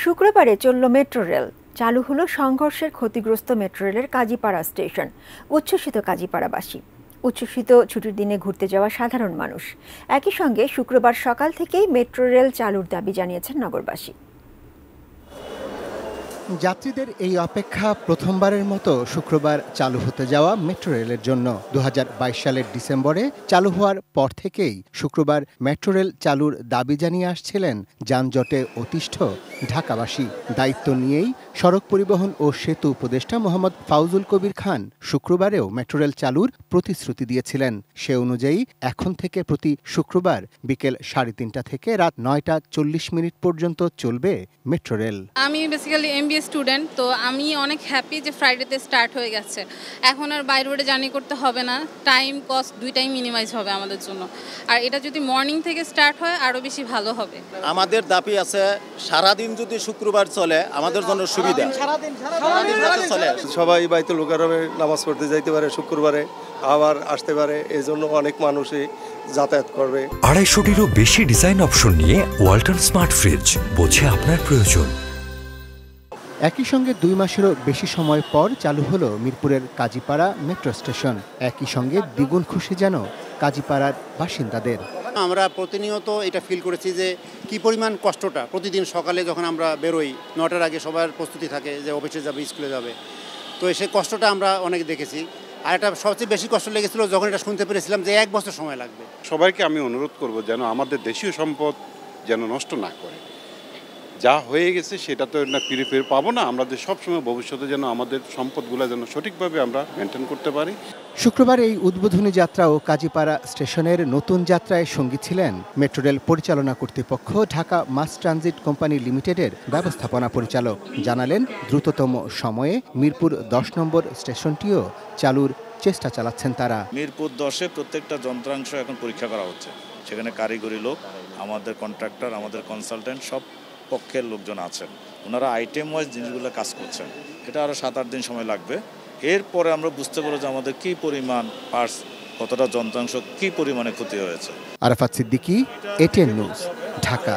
শুক্রবারে চলল metro rail. চালু হলো সংঘর্ষের ক্ষতিগ্রস্ত মেট্রো রেলের কাজীপাড়া স্টেশন। উচ্ছ্বসিত কাজীপাড়াবাসী, উচ্ছ্বসিত ছুটির দিনে ঘুরতে যাওয়া সাধারণ মানুষ। একই সঙ্গে শুক্রবার সকাল থেকেই মেট্রো রেল চালুর দাবি জানিয়েছেন নগরবাসী। যাত্রীদের এই অপেক্ষা প্রথমবারের মতো শুক্রবার চালু হতে যাওয়া মেট্রো রেলের জন্য। 2022 সালের ডিসেম্বরে চালু হওয়ার পর থেকেই শুক্রবার মেট্রো রেল চালুর দাবি জানিয়ে আসছিলেন যানজটে অতিষ্ঠ ঢাকাবাসী। দায়িত্ব নিয়েই সড়ক পরিবহন ও সেতু উপদেষ্টা মোহাম্মদ ফাউজুল কবির খান শুক্রবারেও মেট্রো রেল চালুর প্রতিশ্রুতি দিয়েছিলেন। সে অনুযায়ী এখন থেকে প্রতি শুক্রবার বিকেল 3:30 থেকে রাত 9:40 পর্যন্ত চলবে মেট্রো রেল। আমি বেসিক্যালি এমবিএ স্টুডেন্ট, তো আমি অনেক হ্যাপি যে ফ্রাইডেতে স্টার্ট হয়ে গেছে। এখন আর বাই রোডে জার্নি করতে হবে না, টাইম কস্ট দুইটাই মিনিমাইজ হবে আমাদের জন্য। আর এটা যদি মর্নিং থেকে স্টার্ট হয় আরও বেশি ভালো হবে। আমাদের দাবি আছে সারাদিন যদি শুক্রবার চলে আমাদের জন্য সুবিধা। চলে সবাই বাইতুল মুকাররমে নামাজ পড়তে যাইতে পারে, শুক্রবারে আবার আসতে পারে, এই জন্য অনেক মানুষই যাতায়াত করবে। 250-টিরও বেশি ডিজাইন অপশন নিয়ে ওয়ালটন স্মার্ট ফ্রিজ, বোঝে আপনার প্রয়োজন। একই সঙ্গে 2 মাসেরও বেশি সময় পর চালু হলো মিরপুরের কাজীপাড়া মেট্রো স্টেশন। একই সঙ্গে দ্বিগুণ খুশি যেন কাজীপাড়ার বাসিন্দাদের। আমরা প্রতিনিয়ত এটা ফিল করেছি যে কি পরিমাণ কষ্টটা। প্রতিদিন সকালে যখন আমরা বেরোই 9টার আগে সবার প্রস্তুতি থাকে যে অফিসে যাবে, স্কুলে যাবে, তো সেই কষ্টটা আমরা অনেক দেখেছি। আর এটা সবচেয়ে বেশি কষ্ট লেগেছিল যখন এটা শুনতে পেরেছিলাম যে 1 বছর সময় লাগবে। সবাইকে আমি অনুরোধ করব যেন আমাদের দেশীয় সম্পদ যেন নষ্ট না করে। যা হয়ে গেছে সেটা তো না ফিরে পাবো না। আমাদের সবসময় ভবিষ্যতে যেন আমাদের সম্পদগুলো যেন সঠিকভাবে আমরা মেনটেন করতে পারি। শুক্রবার এই উদ্বোধনী যাত্রা ও কাজীপাড়া স্টেশনের নতুন যাত্রায় সঙ্গী ছিলেন মেট্রো রেল পরিচালনা কর্তৃপক্ষ ঢাকা মাস ট্রানজিট কোম্পানি লিমিটেডের ব্যবস্থাপনা পরিচালক। জানালেন দ্রুততম সময়ে মিরপুর 10 নম্বর স্টেশনটিও চালুর চেষ্টা চালাচ্ছেন তারা। মিরপুর 10-এ প্রত্যেকটা যন্ত্রাংশ এখন পরীক্ষা করা হচ্ছে। সেখানে কারিগরি লোক, আমাদের কন্ট্রাক্টর, আমাদের কনসালটেন্ট, সব পক্ষের লোকজন আছেন। ওনারা আইটেম ওয়াইজ জিনিসগুলো কাজ করছেন। এটা আরও 7-8 দিন সময় লাগবে। এরপরে আমরা বুঝতে পারবো যে আমাদের কী পরিমাণ পার্টস, কতটা যন্ত্রাংশ, কী পরিমাণে ক্ষতি হয়েছে। Arafat Siddiqui, ATN news, Dhaka.